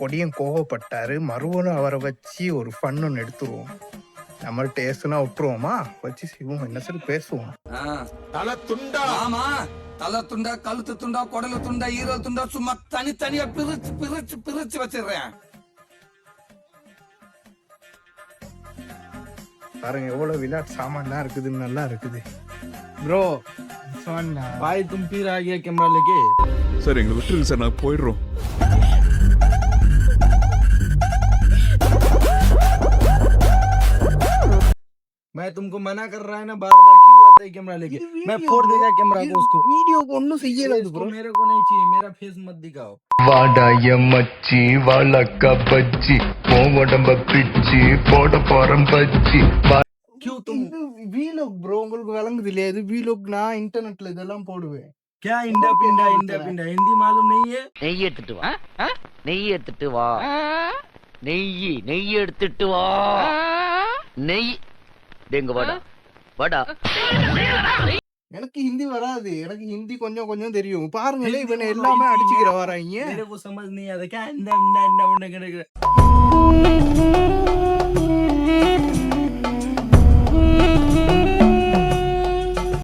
கொடியும் கோவப்பட்டாரு. மறுபடியும் அவரை வச்சு ஒரு ஃபன் ஒன்று எடுத்துருவோம். நம்மள்ட்ட ஏசுனா விட்டுருவோமா? வச்சு செய்வோம். என்ன சரி பேசுவோம். தலை துண்டா? ஆமா, தலை துண்டா, கழுத்து துண்டா, குடலு துண்டா, ஈரல் துண்டா, சும்மா தனித்தனியா பிரிச்சு பிரிச்சு பிரிச்சு வச்சிடுறேன். பாருங்க எவ்வளவு விளையாட்டு சாமான்லாம் இருக்குதுன்னு. நல்லா இருக்குது ப்ரோ. भाई तुम फिर आ गया कैमरा लेके? சார் எங்களை விட்டுருங்க சார், நான் போயிடுறோம். मैं तुमको मना कर रहा है ना, बार बार क्यों आता है कैमरा लेके? मैं फोड़ देगा कैमरा को उसको. வீடியோ ஒன்றும் செய்யல इसको मेरे को नहीं चाहिए, मेरा फेस मत दिखाओ. வாடாய மச்சி வாழக்க பச்சி உடம்ப பிச்சி போட போறம் பச்சி. क्यों तुम வீலோக் ப்ரோ, உங்களுக்கு விளங்குது இல்லையா? இது வீலோக். நான் இன்டர்நெட்ல இதெல்லாம் போடுவேன். क्या इंडा पिंडा हिंदी मालूम नहीं है? நெய் எடுத்துட்டு வா, நெய் எடுத்துட்டு வா, நெய் எடுத்துட்டு வா, நெய் டேங்க வாடா வாடா. எனக்கு ஹிந்தி வராது. எனக்கு ஹிந்தி கொஞ்சம் கொஞ்சம் தெரியும். பாருங்களேன், இவனை எல்லாமே அடிச்சுக்கிற வராங்க. मेरे को समझ नहीं आता क्या इंडा इंडा इंडा इंडा